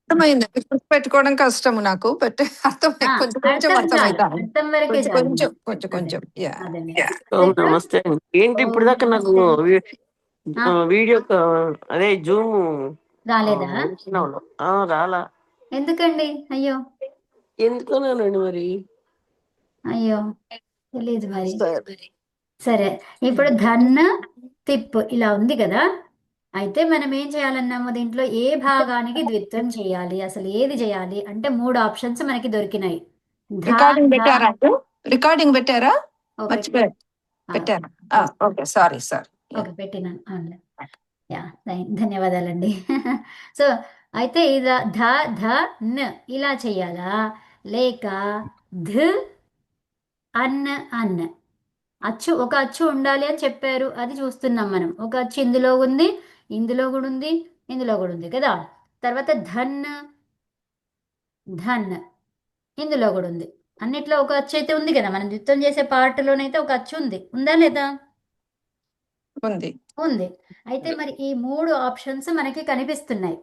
అర్థమైంది. పెట్టుకోవడం కష్టము నాకు. బట్ అర్థమై ఆ, కొంచెం కొంచెం అర్థం చాలు, అర్థమైతా. అర్థం వరకే కొంచెం చాలు కొంచెం మనకి. కొంచెం అదే కొంచెం. యాహ్! అదేలే. యాహ్! సో ఓం ఇప్పుడు నమస్తే అండి. ఏంటి ఓం ఇప్పుడు దాకా నాకు నమస్తే. ఆ, వీడియో అదే జూమ్ రాలేదా? రాలా. ఎందుకండి? అయ్యో ఎందుకన్నానండి మరి. అయ్యో, తెలియదు మరి. సరే. సరే, ఇప్పుడు ధన్ తిప్ ఇలా ఉంది కదా. అయితే మనం ఏం చేయాలన్నాము, దీంట్లో ఏ భాగానికి ద్విత్వం చేయాలి, అసలు ఏది చేయాలి అంటే 3 ఆప్షన్స్ మనకి దొరికినాయి. ధ రికార్డింగ్ ధ పెట్టారా అండి? రికార్డింగ్ పెట్టారా? ఓ మర్చిపోయారు. పెట్టారా? పెట్టినాను. ఓకే. సారీ. ఓకే, పెట్టినాను. అవునులే. యా, ధన్యవాదాలండి. సో అయితే ఇది ధ ధ న్ ఇలా చెయ్యాలా, లేక ధ అన్ అన్ అచ్చు, ఒక అచ్చు ఉండాలి అని చెప్పారు, అది చూస్తున్నాం మనం. ఒక అచ్చు ఇందులో ఉంది, ఇందులో కూడా ఉంది, ఇందులో కూడా ఉంది కదా. తర్వాత ధన్ ధన్ ఇందులో కూడా ఉంది. అన్నిట్లో ఒక అచ్చు అయితే ఉంది కదా, మనం నృత్యం చేసే పార్ట్లోనైతే ఒక అచ్చు ఉంది, ఉందా లేదా? ఉంది. ఉంది. అయితే మరి ఈ 3 ఆప్షన్స్ మనకి కనిపిస్తున్నాయి.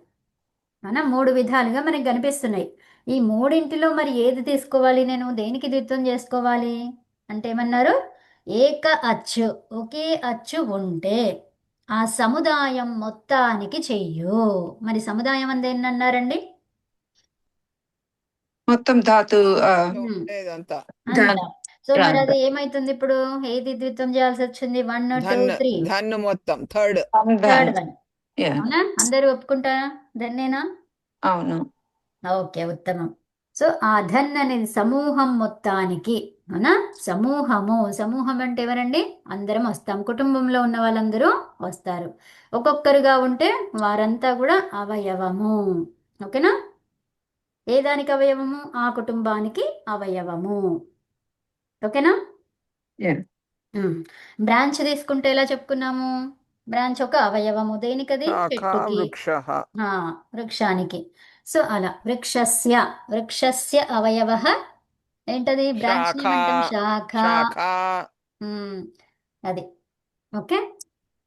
మన 3 విధాలుగా మనకి కనిపిస్తున్నాయి. ఈ మూడింటిలో మరి ఏది తీసుకోవాలి, నేను దేనికి ద్విత్వం చేసుకోవాలి అంటే ఏమన్నారు, ఏక అచ్చు, ఒకే అచ్చు ఉంటే ఆ సముదాయం మొత్తానికి చెయ్యు. మరి సముదాయం అందేనన్నారండి? మొత్తం ధాతు ఇదంతా అంతా. సో మరి అంత. అది ఏమైతుంది ఇప్పుడు, ఏది ద్విత్వం చేయాల్సి వచ్చింది? 1 2 3 ధన్ మొత్తం థర్డ్ వన్. Yeah. అవునా, అందరూ ఒప్పుకుంటారా ధన్నేనా? అవును. ఓకే, ఉత్తమం. సో ఆ ధన్ అనేది సమూహం మొత్తానికి, అవునా, సమూహము, సమూహం అంటే ఎవరండి? అందరం వస్తాం, కుటుంబంలో ఉన్న వాళ్ళందరూ వస్తారు. ఒక్కొక్కరుగా ఉంటే వారంతా కూడా అవయవము. ఓకేనా? ఏ దానికి అవయవము? ఆ కుటుంబానికి అవయవము. ఓకేనా? Yeah. బ్రాంచ్ తీసుకుంటే ఎలా చెప్పుకున్నాము? బ్రాంచ్ ఒక అవయవము, దేనికది? చెట్టుకి, వృక్షః వృక్షానికి. సో అలా వృక్షస్య అవయవః ఏంటది? బ్రాంచ్ శాఖ ఏమంటాం? శాఖ. శాఖ ఉమ్, అది. ఓకే,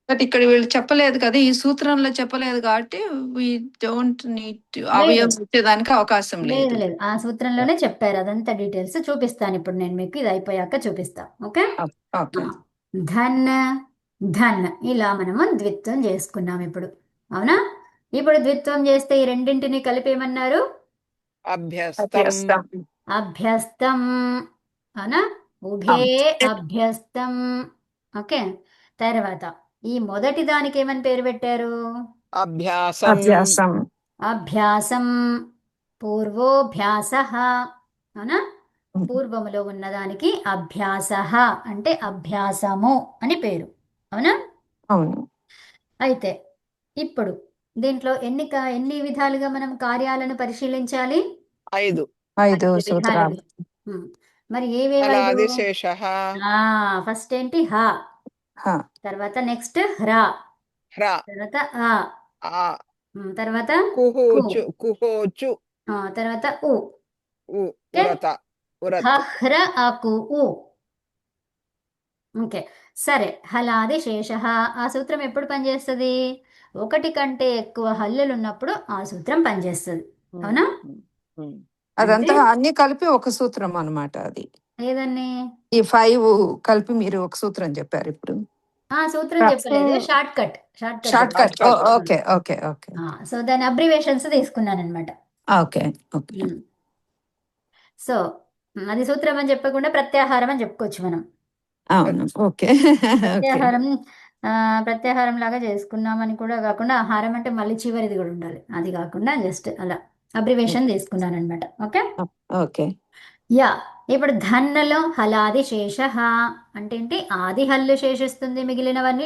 బట్ ఇక్కడ వీళ్ళు చెప్పలేదు కదా, ఈ సూత్రంలో చెప్పలేదు కాబట్టి వి డోంట్ నీడ్ అవయవం ఇచ్చేదానికి అవకాశం లేదు లేదు. లేదు, ఆ సూత్రంలోనే చెప్పారు, అదంతా డీటెయిల్స్ చూపిస్తాను ఇప్పుడు నేను మీకు, ఇది అయిపోయాక చూపిస్తా. ఓకే. ఓకే. ధన్ ధన్ ఇలా మనము ద్విత్వం చేసుకున్నాం ఇప్పుడు. అవునా? ఇప్పుడు ద్విత్వం చేస్తే ఈ రెండింటిని కలిపేమన్నారు? అభ్యస్తం అభ్యస్తం. అవునా? ఉభే అభ్యస్తం. ఓకే. తర్వాత ఈ మొదటి దానికి ఏమని పేరు పెట్టారు? అభ్యాసం అభ్యాసం. పూర్వోభ్యాస. అవునా? పూర్వములో ఉన్నదానికి అభ్యాస అంటే అభ్యాసము అని పేరు. అవునా? అవును. అయితే ఇప్పుడు దీంట్లో ఎన్ని విధాలుగా మనం కార్యాలను పరిశీలించాలి? 5 సూత్రాలు. మరి ఏవేవి? హలాదిశేషః ఫస్ట్ ఏంటి? హ. తర్వాత నెక్స్ట్ హ్ర. తర్వాత ఆ. తర్వాత కుహోచు కుహోచు తర్వాత ఉ. ఉరత హ్ర అకు ఉ. ఓకే. సరే, హలాది శేష. ఆ సూత్రం ఎప్పుడు పనిచేస్తుంది? ఒకటి కంటే ఎక్కువ హల్లులు ఉన్నప్పుడు ఆ సూత్రం పనిచేస్తుంది. అవునా? అదంతా అన్ని కలిపి ఒక సూత్రం అన్నమాట. అది ఏదన్ని? ఈ 5 కలిపి మీరు ఒక సూత్రం చెప్పారు ఇప్పుడు. ఆ సూత్రం చెప్పలేదు, short cut. Short cut. Okay. So దాని అబ్రివేషన్స్ తీసుకున్నాను అనమాట. ఓకే. సో అది సూత్రం అని చెప్పకుండా ప్రత్యాహారం అని చెప్పుకోవచ్చు మనం. అవును. ఓకే. ప్రత్యాహారం లాగా చేసుకున్నామని కూడా కాకుండా, ఆహారం అంటే మళ్ళీ చివరిది కూడా ఉండాలి, అది కాకుండా జస్ట్ అలా అబ్రివేషన్ తీసుకున్నాను అనమాట. ఓకే. యా. ఇప్పుడు ధన్నులో హలాది శేష అంటే ఏంటి? ఆది హల్లు శేషిస్తుంది, మిగిలినవన్నీ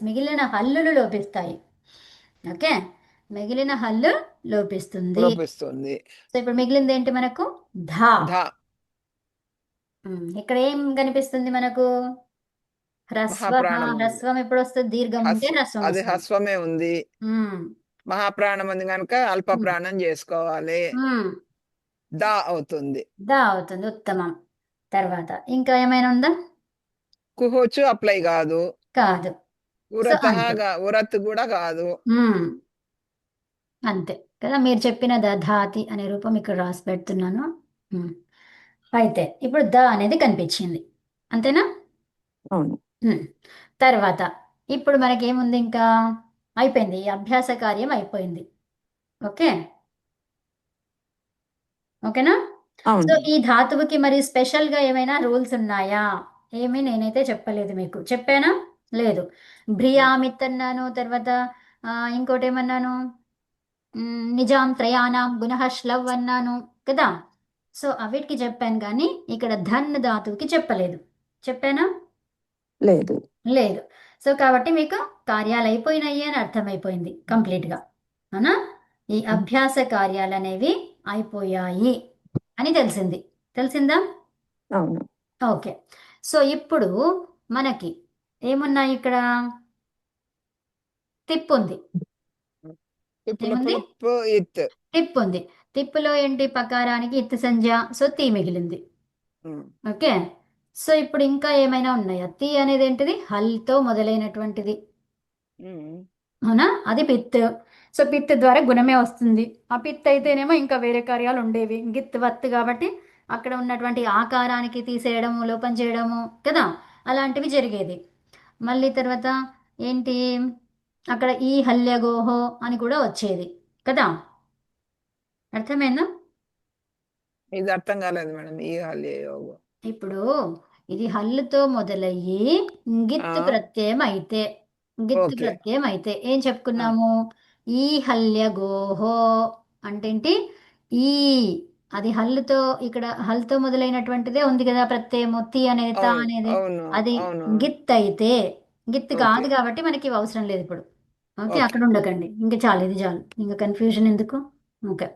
మిగిలిన హల్లులు లోపిస్తాయి. ఓకే, మిగిలిన హల్లు లోపిస్తుంది. సో ఇప్పుడు మిగిలింది ఏంటి మనకు? ధ. ఇక్కడ ఏం కనిపిస్తుంది మనకు? హ్రస్వం ఎప్పుడు వస్తుంది? దీర్ఘం ఉంటే హ్రస్వం అది హ్రస్వమే ఉంది. మహాప్రాణం ఉంది కనుక అల్ప ప్రాణం చేసుకోవాలి. దా అవుతుంది. ఉత్తమం. తర్వాత ఇంకా ఏమైనా ఉందా? కుహోచు అప్లై కాదు. ఉరత్ కూడా కాదు. అంతే. కదా, మీరు చెప్పిన దధాతి అనే రూపం ఇక్కడ రాసి పెడుతున్నాను. ఉమ్. అయితే ఇప్పుడు ద అనేది కనిపించింది, అంతేనా? అవును. ఉమ్. తర్వాత ఇప్పుడు మనకేముంది, ఇంకా అయిపోయింది, ఈ అభ్యాస కార్యం అయిపోయింది. ఓకే, ఓకేనా? సో అవును. ఈ ధాతువుకి మరి స్పెషల్గా ఏమైనా రూల్స్ ఉన్నాయా? ఏమీ నేనైతే చెప్పలేదు మీకు. చెప్పానా? లేదు. భ్రియామిత్ అన్నాను, తర్వాత ఇంకోటి ఏమన్నాను, నిజాం త్రయాణం గుణః శ్లవ్ అన్నాను కదా. సో అవిటికి చెప్పాను, కానీ ఇక్కడ ధన్ ధాతువుకి చెప్పలేదు. చెప్పానా? లేదు. లేదు. సో కాబట్టి మీకు కార్యాలు అయిపోయినాయి అని అర్థమైపోయింది కంప్లీట్గా, అవునా? ఈ అభ్యాస కార్యాలు అనేవి అయిపోయాయి అని తెలిసిందా? అవును. ఓకే. సో ఇప్పుడు మనకి ఏమున్నాయి ఇక్కడ? తిప్పు ఉంది. ఇప్పుడు ఏముంది? పులుపు ఇత్. టిప్ ఉంది. తిప్పులో ఏంటి? పకారానికి ఇత్ సంజ్ఞ, సో తీ మిగిలింది. ఉమ్. ఓకే. సో ఇప్పుడు ఇంకా ఏమైనా ఉన్నాయా? తీ అనేది ఏంటిది? హల్తో మొదలైనటువంటిది, ఉమ్. అవునా? అది పిత్. సో పిత్ ద్వారా గుణమే వస్తుంది. ఆ పిత్ అయితేనేమో ఇంకా వేరే కార్యాలు ఉండేవి. గిత్ వత్ కాబట్టి అక్కడ ఉన్నటువంటి ఆకారానికి తీసేయడము, లోపం చేయడము కదా, అలాంటివి జరిగేది. మళ్ళీ తర్వాత ఏంటి, అక్కడ ఈ హల్యగోహో అని కూడా వచ్చేది కదా. అర్థమైందా? ఇది అర్థం కాలేదు మేడం, ఈ హాల్య యోగం. ఇప్పుడు ఇది హల్లుతో మొదలయ్యి గిత్ ఆ, ప్రత్యయం అయితే, ఓకే. ఏం ఆ, చెప్పుకున్నాము? ఈ హల్యగోహో అంటే ఏంటి? ఈ అది హల్లుతో, ఇక్కడ హల్లుతో మొదలైనటువంటిదే ఉంది కదా ప్రత్యయము, తి అనేది, తా అవును అనేది. అవును అది అవును. గిత్ అయితే, గిత్ ఓకే. కాదు కాబట్టి మనకి ఇవి అవసరం లేదు ఇప్పుడు. Okay, okay. అక్కడ ఉండకండి, ఇంకా చాలు, ఇది చాలు, ఇంకా కన్ఫ్యూజన్ ఎందుకు. ఓకే,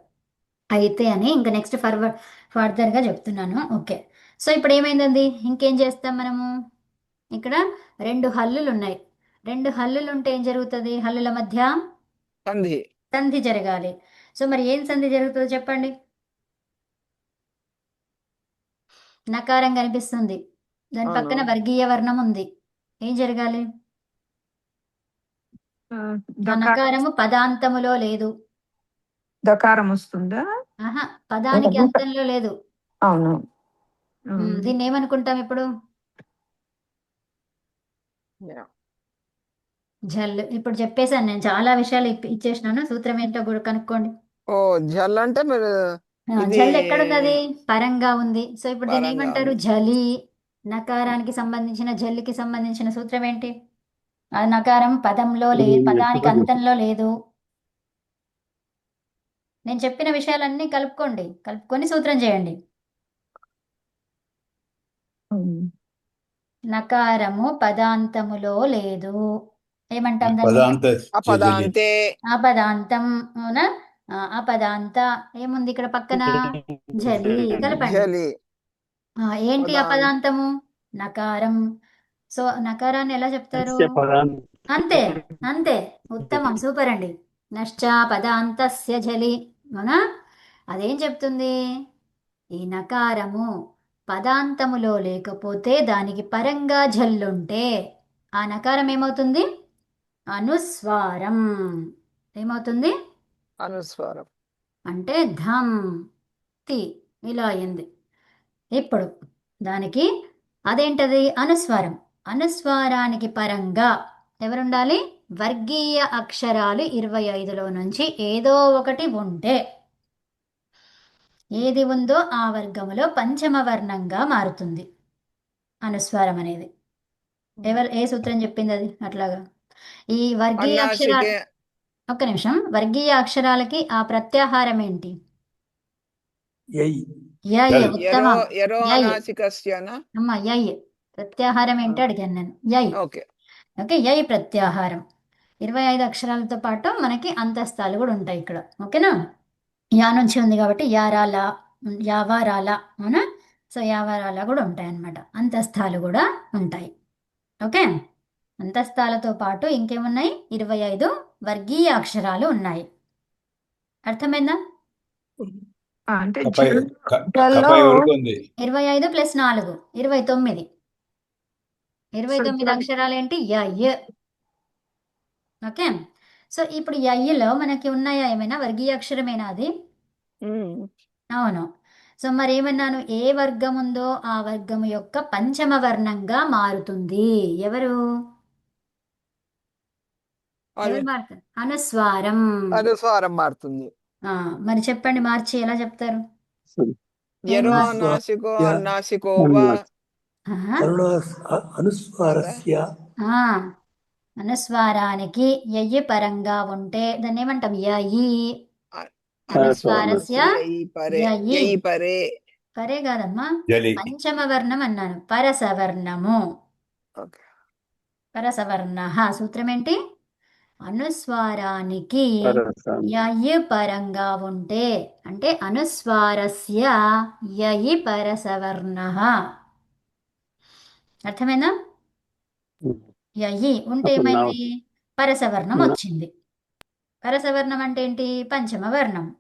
అయితే అని ఇంకా నెక్స్ట్ ఫర్దర్గా చెప్తున్నాను. ఓకే. సో ఇప్పుడు ఏమైందండి, ఇంకేం చేస్తాం మనము? ఇక్కడ రెండు హల్లులు ఉన్నాయి. రెండు హల్లులు ఉంటే ఏం జరుగుతుంది? హల్లుల మధ్య సంధి. సంధి జరగాలి. సో మరి ఏం సంధి జరుగుతుందో చెప్పండి. నకారం కనిపిస్తుంది, దాని అవును. పక్కన వర్గీయ వర్ణం ఉంది. ఏం జరగాలి? ఆ దకారం నకారము పదాంతములో లేదు. దకారం వస్తుందా? ఆహా, పదానికి అంతంలో లేదు. అవును. దీన్ని ఏమనుకుంటాం ఇప్పుడు? యా. జల్. ఇప్పుడు చెప్పేశాను, నేను చాలా విషయాలు ఇచ్చేసినాను. సూత్రం ఏంటో కూడా కనుక్కోండి. ఓ, జల్ అంటే మీరు ఇది జల్ ఎక్కడుంది? అది పరంగా ఉంది. సో ఇప్పుడు దీన్ని పరంగా ఏమంటారు? ఉంది. జలి. నకారానికి సంబంధించిన, జల్లికి సంబంధించిన సూత్రం ఏంటి? ఆ నకారం పదంలో పదానికి అంతంలో లేదు. నేను చెప్పిన విషయాలన్నీ కలుపుకొని సూత్రం చేయండి. నకారము పదాంతములో లేదు, ఏమంటాం దాన్ని? పదాంత అపదాంతే. అపదాంతం, అవునా? అపదాంత ఏముంది ఇక్కడ పక్కన? జలి. కలపండి. జలి. ఏంటి పదాంత. అపదాంతము? నకారం. సో నకారాన్ని ఎలా చెప్తారు? అంతే, అంతే, ఉత్తమం, సూపర్ అండి. నశ్చ పదాంతస్య జలి, అవునా? అదేం చెప్తుంది? ఈ నకారము పదాంతములో లేకపోతే, దానికి పరంగా జల్లుంటే ఆ నకారం ఏమవుతుంది? అనుస్వారం. ఏమవుతుంది? అనుస్వారం. అంటే ధం, తి, ఇలా అయింది. ఇప్పుడు దానికి అదేంటది? అనుస్వారం. అనుస్వారానికి పరంగా ఎవరుండాలి? వర్గీయ అక్షరాలు 25లో నుంచి ఏదో ఒకటి ఉంటే, ఏది ఉందో ఆ వర్గములో పంచమ వర్ణంగా మారుతుంది అనుస్వారం అనేది. ఏ సూత్రం చెప్పింది అది అట్లాగా? ఈ వర్గీయ అక్షరాలు, అన్నాసికే. ఒక్క నిమిషం, వర్గీయ అక్షరాలకి ఆ ప్రత్యాహారం ఏంటి? యయ్. యల్. ఎరో ఉత్తమం. ఎరో యయ్. అనాసికస్యనా. అమ్మ, యయ్. ప్రత్యాహారం ఏంటి అడిగాను నేను. యయ్. ఓకే. ఓకే, యయ్ ప్రత్యాహారం. 25 అక్షరాలతో పాటు మనకి అంతస్తాలు కూడా ఉంటాయి ఇక్కడ. ఓకేనా? యా నుంచి ఉంది కాబట్టి యారాల, యావారాల, అవునా? సో యావారాల కూడా ఉంటాయి అన్నమాట. అంతస్తాలు కూడా ఉంటాయి. ఓకే, అంతస్తాలతో పాటు ఇంకేమున్నాయి? 25 వర్గీయ అక్షరాలు ఉన్నాయి. అర్థమైందా? అంటే కపై జల్లో కపై వరకు ఉంది. 25 + 4 29. 29 అక్షరాలు ఏంటి? యయ్. ఓకే, సో ఇప్పుడు ఈ అయ్యలో మనకి ఉన్నాయా ఏమైనా వర్గీయ అక్షరమేనా అది? ఉమ్. అవును. సో మరి ఏమన్నాను, ఏ వర్గం ఉందో ఆ వర్గము యొక్క పంచమ వర్ణంగా మారుతుంది. ఎవరు ఎవరు అను- మారుతారు? అనుస్వారం. అనుస్వారం మారుతుంది. ఆ, మరి చెప్పండి, మార్చి ఎలా చెప్తారు? ఏం ఎరో మార్చి? నాసికో అనుస్వారస్య అన్నాసికోవా ఆహా. కదా. అనుస్వారస్య ఆ, అనుస్వారానికి యయ్యి పరంగా ఉంటే దాన్ని ఏమంటాం? యయి. అ- అనుస్వారస్య యయి పరే యయి. యయి పరే. పరే కాదమ్మా, జలి పంచమ వర్ణం అన్నాను. పరసవర్ణము. ఓకే. పరసవర్ణ సూత్రం ఏంటి? అనుస్వారానికి పరసం యయి పరంగా ఉంటే, అంటే అనుస్వారస్య యయి పరసవర్ణ. అర్థమైందా? యయి ఉంటే ఏమైంది? పరసవర్ణం వచ్చింది. పరసవర్ణం అంటే ఏంటి? పంచమ వర్ణం.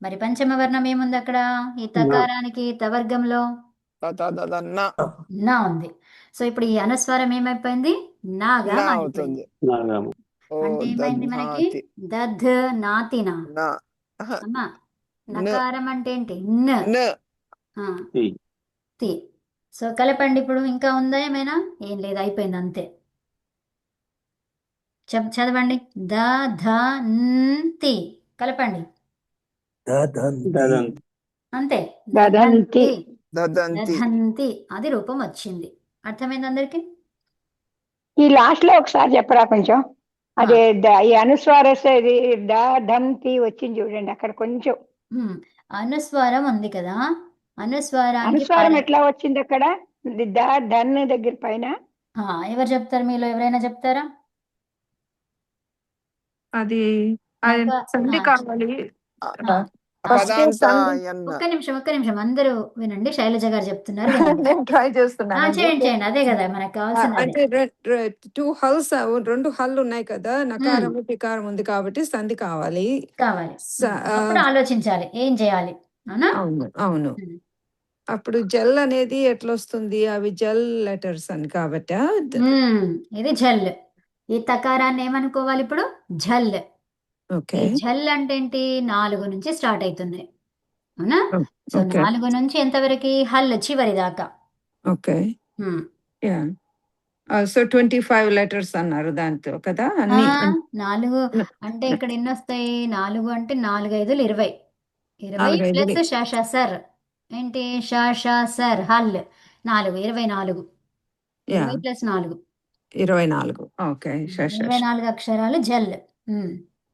మరి పంచమ వర్ణం ఏముంది అక్కడ? ఈ తకారానికి తవర్గంలో తదదన్న నా ఉంది. సో ఇప్పుడు ఈ అనుస్వారం ఏమైపోయింది? నాగా నా మారిపోయింది. అవుతుంది. నాగము ఓ అంటే ఏమైంది మనకి? దధ్నాతి దధ్ నాతిన. నా ఆహా, అమ్మా, న నకారం అంటే ఏంటి? న. న ఆ, తి తి. సో కలపండి ఇప్పుడు. ఇంకా ఉందా ఏమైనా? ఏం లేదు, అయిపోయింది అంతే. చదవండి. ద ధ న్ తి కలపండి. దదంతి అంతే. దదంతి. దదంతి. దధంతి అది రూపం వచ్చింది. అర్థమైంది అందరికి? ఈ లాస్ట్ లో ఒకసారి చెప్పరా కొంచెం? అదే ఈ అనుస్వారస్ ఇది దంతి వచ్చింది చూడండి అక్కడ కొంచెం. అనుస్వారం ఉంది కదా, అనుస్వారానికి అనుస్వారం ఎట్లా వచ్చింది అక్కడ? ధన్ దగ్గర పైన. ఎవరు చెప్తారు? మీలో ఎవరైనా చెప్తారా? అది నక- సంధి ఆ, కావాలి. ఆ, ఫస్ట్ పదాంత సంధి ఎన్న ఒక్క నిమిషం అందరూ వినండి. శైలజ గారు చెప్తున్నారు, వినండి. నేను ట్రై చేస్తున్నాను. చేయండి, అదే కదా మనకు కావాల్సింది. అంటే టూ హల్స్, రెండు హల్లు ఉన్నాయి కదా, నకారం పికారం ఉంది కాబట్టి సంధి కావాలి. కావాలి. అప్పుడు ఆలోచించాలి ఏం చేయాలి. అవునా? అవును అవును. ఉమ్. అప్పుడు జెల్ అనేది ఎట్లా వస్తుంది? అవి జెల్ లెటర్స్ అని కాబట్టి ఇది ఝల్. ఈ తకారాన్ని ఏమనుకోవాలి ఇప్పుడు? ఝల్. ఓకే ఈ ఝల్ అంటే ఏంటి? 4 నుంచి స్టార్ట్ అవుతుంది. అవునా? సో ఓకే 4 నుంచి ఎంతవరకు? హల్ చివరి దాకా. Okay yeah. సో 25 లెటర్స్ అన్నారు దాంతో కదా అన్ని. 4 అంటే ఇక్కడ ఎన్ని వస్తాయి? 4 అంటే 4 5 20. 20 4 5 ప్లస్ షాషా సర్. ఏంటి? షాషా సర్ హల్ 4 24. 20 ప్లస్ 4 24. ఓకే 24 అక్షరాలు జల్.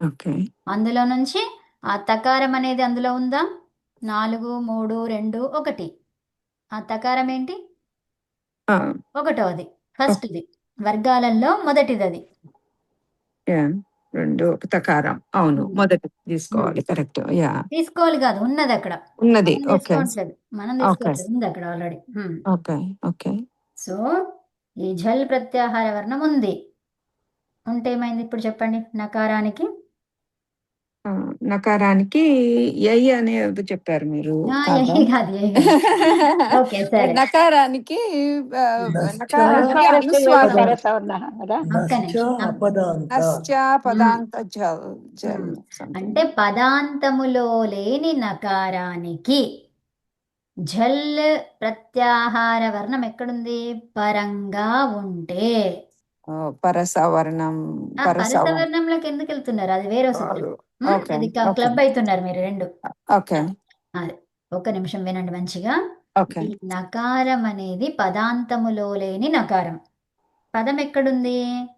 ఓకే అందులో నుంచి ఆ తకారం అనేది అందులో ఉందా? 4 3 2 1. ఆ తకారం ఏంటి? ఒకటోది, ఫస్ట్ది, వర్గాలలో మొదటిది అది. యా. రెండు తకారం. అవును, మొదటి తీసుకోవాలి. కరెక్ట్. యా, తీసుకోవాలి కాదు, ఉన్నది అక్కడ. ఉన్నది. మనం ఓకే తీసుకోవట్లేదు, మనం తీసుకోవట్లేదు, ఉంది అక్కడ ఆల్రెడీ. Okay okay. సో ఈ ఝల్ ప్రత్యాహార వర్ణం ఉంది. ఉంటే ఏమైంది ఇప్పుడు చెప్పండి? నకారానికి నకారానికి యై అనేది చెప్పారు మీరు. యహి కాదు, యహి కాదు. ఓకే సరే. నకారానికి నకారానికి అనుస్వారం. ఒక్క నిమిషం. నశ్చ పదాంత జల్ జల్ అంటే పదాంతములో లేని నకారానికి ఝల్ ప్రత్యాహార వర్ణం ఎక్కడుంది? పరంగా ఉంటే. పరసవర్ణం. పరసవర్ణంలోకి ఎందుకు వెళ్తున్నారు? అది వేరే సూత్రం. అది క్లబ్ అవుతున్నారు మీరు రెండు. ఓకే, అది ఒక్క నిమిషం వినండి మంచిగా. ఓకే. ఈ నకారం అనేది పదాంతములో లేని నకారం. పదం ఎక్కడుంది?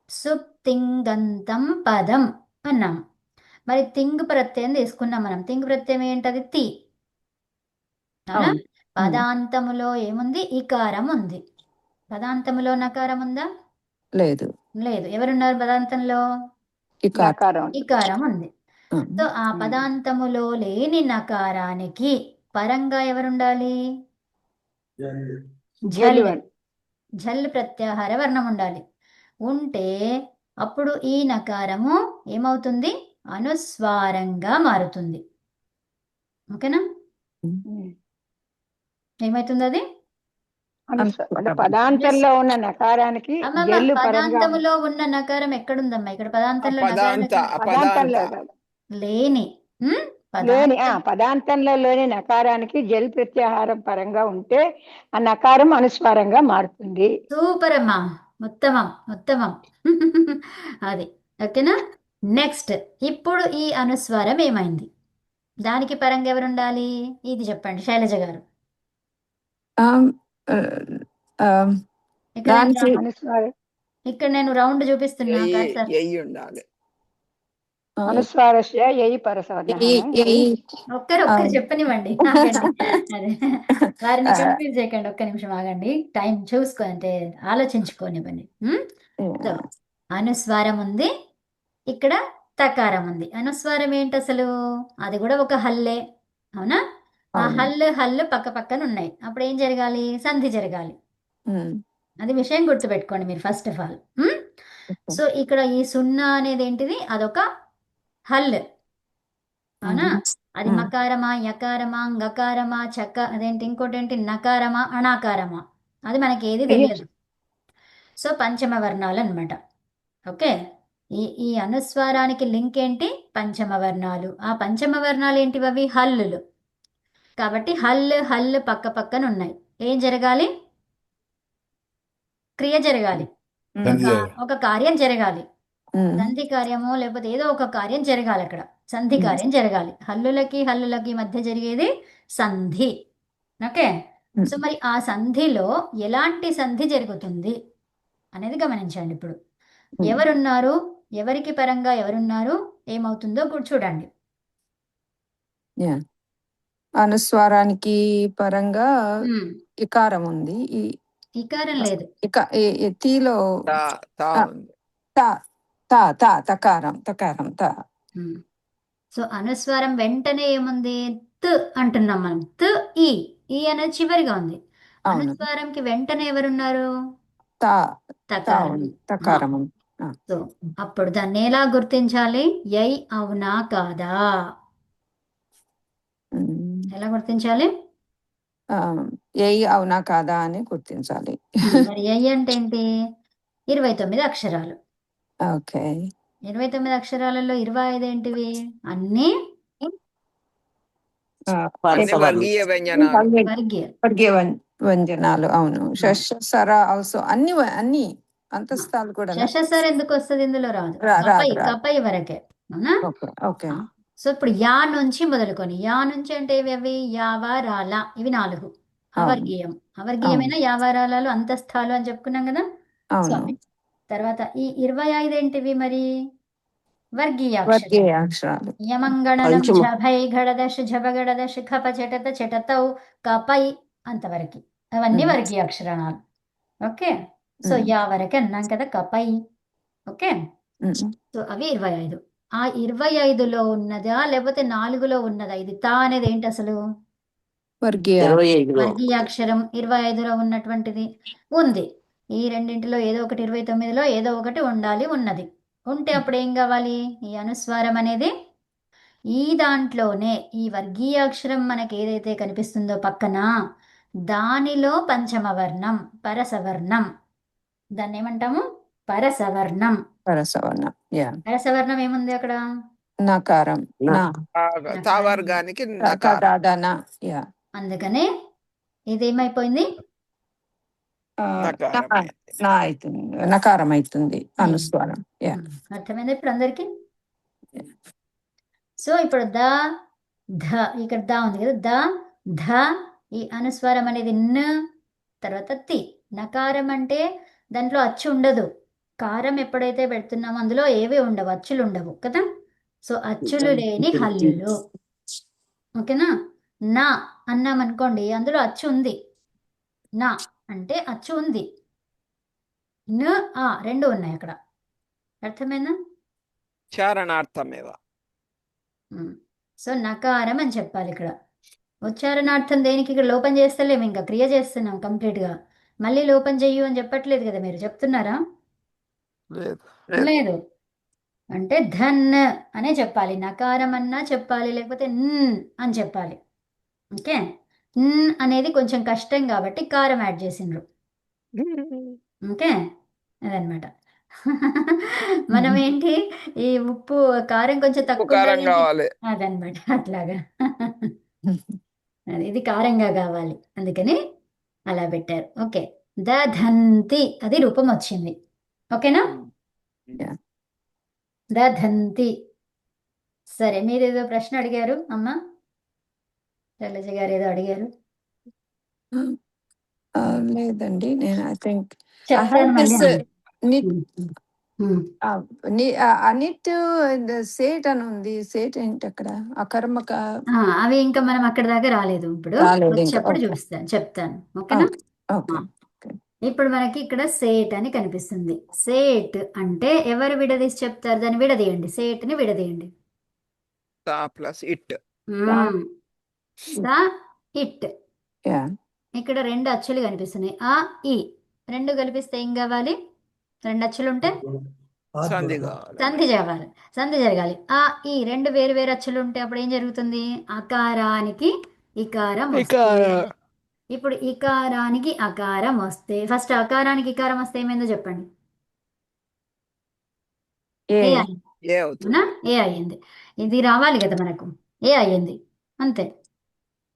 సుప్తింగంతం పదం అన్నాం. మరి తింగ్ ప్రత్యయం తీసుకున్నాం మనం. తింగ్ ప్రత్యయం ఏంటది? తి. అవునా? పదాంతములో ఏముంది? ఇకారం ఉంది. పదాంతములో నకారం ఉందా? లేదు. లేదు. ఎవరున్నారు పదాంతంలో? ఇకారం ఉంది. సో ఆ పదాంతములో లేని నకారానికి పరంగా ఎవరుండాలి? ఝల్ ప్రత్యాహార వర్ణం ఉండాలి. ఉంటే అప్పుడు ఈ నకారము ఏమవుతుంది? అనుస్వారంగా మారుతుంది. ఓకేనా? ఏమైతుంది అది? అంటే పదాంతంలో ఉన్న నకారానికి అమ్మమ్మ జల్లు పరంగా పదాంతములో ఉన్న నకారం ఎక్కడుందమ్మా? ఇక్కడ పదాంతంలో పదాంత నకారానికి పదాంతంలో అపదాంత కాదు. లేని లేని పదాంతం పదాంతంలో లేని నకారానికి జల్ ప్రత్యాహారం పరంగా ఉంటే ఆ నకారం అనుస్వారంగా మారుతుంది. సూపర్ అమ్మా, ఉత్తమం ఉత్తమం. అది ఓకేనా. నెక్స్ట్, ఇప్పుడు ఈ అనుస్వారం ఏమైంది? దానికి పరంగా ఎవరు ఉండాలి? ఇది చెప్పండి శైలజ గారు. ఆమ్, ఆ, ఆ, ఇక్కడ నేను దానికి అనుస్వారం ఇక్కడ నేను రౌండ్ చూపిస్తున్నా కర్సర్. ఎయ్యి ఉండాలి. అనుస్వారస్య యయి పరసవర్ణ ఒక్కరు చెప్పనివ్వండి ఆగండి. అదే వారిని కన్ఫ్యూజ్ చేయకండి, ఒక్క నిమిషం ఆగండి, టైం చూసుకో అంటే ఆలోచించుకోనివ్వండి. సో అనుస్వారం ఉంది, ఇక్కడ తకారం ఉంది. అనుస్వారం ఏంటి అసలు? అది కూడా ఒక హల్లే, అవునా? ఆ హల్లు పక్క పక్కన ఉన్నాయి. అప్పుడు ఏం జరగాలి? సంధి జరగాలి. అది విషయం గుర్తుపెట్టుకోండి మీరు ఫస్ట్ ఆఫ్ ఆల్. సో ఇక్కడ ఈ సున్నా అనేది ఏంటిది? అదొక హల్, అవునా? అది మకారమా, యకారమా, గకారమా, అదేంటి ఇంకోటి ఏంటి, నకారమా, అణాకారమా, అది మనకి ఏది తెలియదు. సో పంచమ వర్ణాలు అన్నమాట. ఓకే, ఈ అనుస్వారానికి లింక్ ఏంటి? పంచమ వర్ణాలు. ఆ పంచమ వర్ణాలు ఏంటివి? అవి హల్లులు. కాబట్టి హల్లు పక్క పక్కన ఉన్నాయి. ఏం జరగాలి? క్రియ జరగాలి, ఒక కార్యం జరగాలి. సంధి కార్యమో లేకపోతే ఏదో ఒక కార్యం జరగాలి. అక్కడ సంధి కార్యం జరగాలి. హల్లులకి మధ్య జరిగేది సంధి. ఓకే, సో మరి ఆ సంధిలో ఎలాంటి సంధి జరుగుతుంది అనేది గమనించండి. ఇప్పుడు ఎవరున్నారు, ఎవరికి పరంగా ఎవరున్నారు, ఏమవుతుందో కూడా చూడండి. అనుస్వారానికి పరంగా ఇకారం ఉంది, ఇకారం లేదు. తీలో తా తా ఉంది. తకారం సో అనుస్వారం వెంటనే ఏముంది? త్ అంటున్నాం మనం. ఈ అనేది చివరిగా ఉంది. అనుస్వారంకి వెంటనే ఎవరున్నారు? తకారం. సో అప్పుడు దాన్ని ఎలా గుర్తించాలి? యై అవునా కాదా? ఎలా గుర్తించాలి? యై అవునా కాదా అని గుర్తించాలి. మరి యై అంటే ఏంటి? 29 అక్షరాలు. ఓకే, 29 అక్షరాలలో 25 ఏంటివి? అన్ని వర్గీయ వ్యంజనాలు. వర్గీయ వ్యంజనాలు. అవును, షష్సర ఆల్సో అన్ని అంతస్తాలు కూడా. షషసర ఎందుకు వస్తుంది? ఇందులో రాదు. కపై వరకే, అవునా? ఓకే. సో ఇప్పుడు యా నుంచి మొదలుకొని, యా నుంచి అంటే ఇవి అవి యావారాల, ఇవి 4 అవర్గీయం. అవర్గీయమైన యావారాలు అంతస్థాలు అని చెప్పుకున్నాం కదా. సో తర్వాత ఈ 25 ఏంటివి మరి? వర్గీయాక్షరాలు. యమంగణనం ఝభై ఘడదశ ఝబగడదశ ఖప చెటత చెటతౌ కపై అంతవరకు అవన్నీ వర్గీయాక్షరాలు. ఓకే, సో యా వరకు అన్నాం కదా, కపై. ఓకే, సో అవి 25. ఆ 25లో ఉన్నదా లేకపోతే 4లో ఉన్నదా? ఇది తా అనేది ఏంటి అసలు? వర్గీయాక్షరం 25లో ఉన్నటువంటిది ఉంది. ఈ రెండింటిలో ఏదో ఒకటి, 29లో ఏదో ఒకటి ఉండాలి, ఉన్నది. ఉంటే అప్పుడు ఏం కావాలి? ఈ అనుస్వారం అనేది ఈ దాంట్లోనే, ఈ వర్గీయాక్షరం మనకి ఏదైతే కనిపిస్తుందో పక్కన, దానిలో పంచమ వర్ణం పరసవర్ణం, దాన్ని ఏమంటాము? పరసవర్ణం. పరసవర్ణం ఏముంది అక్కడ? నకారం. తా వర్గానికి అందుకనే ఇదేమైపోయింది? నకారం అవుతుంది అనుస్వారం. అర్థమైంది ఇప్పుడు అందరికి? సో ఇప్పుడు ఇక్కడ దా ఉంది కదా, ధ ఈ అనుస్వారం అనేది న, తర్వాత తి. నకారం అంటే దాంట్లో అచ్చు ఉండదు. కారం ఎప్పుడైతే పెడుతున్నామో అందులో ఏవి ఉండవు, అచ్చులు ఉండవు కదా. సో అచ్చులు లేని హల్లులు. ఓకేనా? నా అన్నాం అనుకోండి, అందులో అచ్చు ఉంది. నా అంటే అచ్చు ఉంది. న ఆ రెండు ఉన్నాయి అక్కడ. అర్థమైందా? చారణార్థమేవ. సో నకారం అని చెప్పాలి ఇక్కడ. ఉచ్చారణార్థం దేనికి? ఇక్కడ లోపం చేస్తలేము, ఇంకా క్రియ చేస్తున్నాం కంప్లీట్గా. మళ్ళీ లోపం చెయ్యు అని చెప్పట్లేదు కదా, మీరు చెప్తున్నారా? లేదు. అంటే ధన్ అనే చెప్పాలి. నకారం అన్నా చెప్పాలి, లేకపోతే న్ అని చెప్పాలి. ఓకే, అనేది కొంచెం కష్టం కాబట్టి కారం యాడ్ చేసిండ్రు. ఓకే, అదనమాట. మనం ఏంటి ఈ ఉప్పు కారం కొంచెం ఉప్పు తక్కువ కారం ఉన్నది ఏంటి, కావాలి. అదనమాట అట్లాగా. ఇది కారంగా కావాలి, అందుకని అలా పెట్టారు. ఓకే, దధంతి అది రూపం వచ్చింది. ఓకేనా, Yeah. దధంతి. సరే, మీరేదో ప్రశ్న అడిగారు అమ్మ, శైలజ గారు ఏదో అడిగారు. లేదండి, నేను ఐ థింక్ I చెప్తాను have మళ్ళీ. this need ఉమ్. అనిట్ సేట్ అని ఉంది. సేట్ ఏంటి అక్కడ అకర్మక అవి ఇంకా మనం అక్కడ దాకా రాలేదు. ఇప్పుడు రాలేదు ఇంకా. వచ్చేప్పుడు ఓకే చూస్తాను, చెప్తాను. ఓకేనా. ఓకే. ఇప్పుడు మనకి ఇక్కడ సేట్ అని కనిపిస్తుంది. సేట్ అంటే ఎవరు విడదీసి చెప్తారు? దాన్ని విడదీయండి, సేట్ ని విడదీయండి. తా plus it. Saw it. Yeah ఇక్కడ రెండు అచ్చులు కనిపిస్తున్నాయి, ఆ ఈ రెండు కలిపిస్తే ఏం కావాలి? రెండు అచ్చులు ఉంటే సంధి కావాలి. సంధి జరగాలి, సంధి జరగాలి. ఆ ఈ రెండు వేరు వేరు అచ్చులు ఉంటే అప్పుడు ఏం జరుగుతుంది? అకారానికి ఇకారం వస్తుంది. ఇప్పుడు ఇకారానికి అకారం వస్తే, ఫస్ట్ అకారానికి ఇకారం వస్తే ఏమైందో చెప్పండి. ఏ ఏ అయింది, ఏ అవుతుంది. అవునా? ఏ అయ్యింది. ఇది రావాలి కదా మనకు, ఏ అయ్యింది అంతే.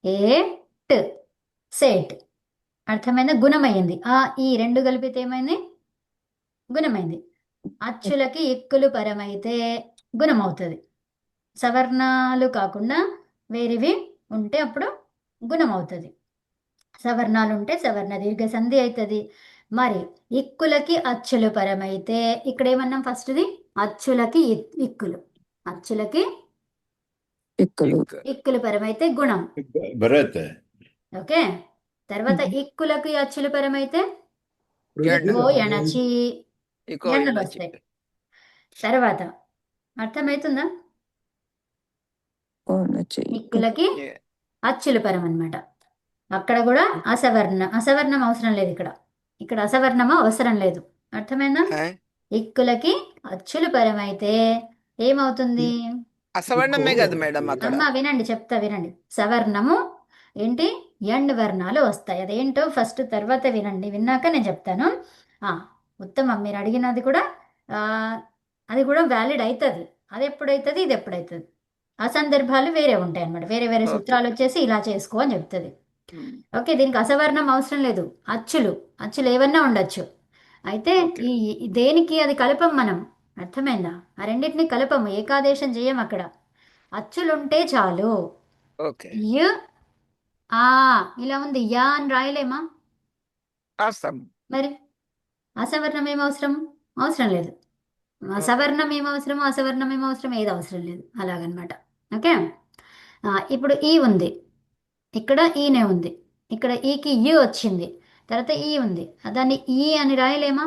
ఏ ట్ సేట్. అర్థమైందా? గుణమయ్యింది. ఆ ఈ రెండు కలిపితే ఏమైంది? గుణమైంది. అచ్చులకి ఎక్కులు పరమైతే గుణం అవుతుంది. సవర్ణాలు కాకుండా వేరేవి ఉంటే అప్పుడు గుణం అవుతుంది. సవర్ణాలు ఉంటే సవర్ణ దీర్ఘ సంధి అవుతుంది. మరి ఇక్కులకి అచ్చులు పరమైతే ఇక్కడ ఏమన్నాం? ఫస్ట్ది అచ్చులకి ఇక్కులు, అచ్చులకి పిక్కులు ఇక్కులు పరమైతే గుణం. భరత్ ఓకే, తర్వాత ఇక్కులకి అచ్చులు పరమైతే ఎండు. ఓ ఎణచి ఇకో ఎండలు ఎనచి. వస్తాయి. తర్వాత అర్థమవుతుందా? ఇక్కులకి ఏ. అచ్చులు పరం అన్నమాట. అక్కడ కూడా అసవర్ణం అవసరం లేదు. ఇక్కడ అసవర్ణము అవసరం లేదు. అర్థమైందా? హే? ఇక్కులకి అచ్చులు పరమైతే ఏమవుతుంది? అసవర్ణమే కదా మేడం అక్కడ. అమ్మ వినండి, చెప్తా వినండి. సవర్ణము ఏంటి? ఎండ్ వర్ణాలు వస్తాయి. అదేంటో ఫస్ట్ తర్వాత వినండి, విన్నాక నేను చెప్తాను. ఉత్తమం, మీరు అడిగినది కూడా అది కూడా వ్యాలిడ్ అవుతుంది. అది ఎప్పుడైతుంది, ఇది ఎప్పుడైతుంది, ఆ సందర్భాలు వేరే ఉంటాయి అన్నమాట. వేరే వేరే సూత్రాలు వచ్చేసి ఇలా చేసుకో అని చెప్తుంది. ఓకే, దీనికి అసవర్ణం అవసరం లేదు. అచ్చులు ఏవన్నా ఉండొచ్చు. అయితే ఈ దేనికి అది కలపం మనం, అర్థమైందా? ఆ రెండింటిని కలపము, ఏకాదేశం చేయం. అక్కడ అచ్చులుంటే చాలు. ఓకే, యు ఆ ఇలా ఉంది, యా అని రాయలేమా? రాస్తాం. మరి అసవర్ణం అవసరం లేదు. సవర్ణం ఏమవసరమో అసవర్ణం ఏమవసరం, ఏది అవసరం లేదు. అలాగనమాట. ఓకే, ఇప్పుడు ఈ ఉంది, ఇక్కడ ఈనే ఉంది, ఇక్కడ ఈకి యు వచ్చింది, తర్వాత ఈ ఉంది, దాన్ని ఈ అని రాయలేమా?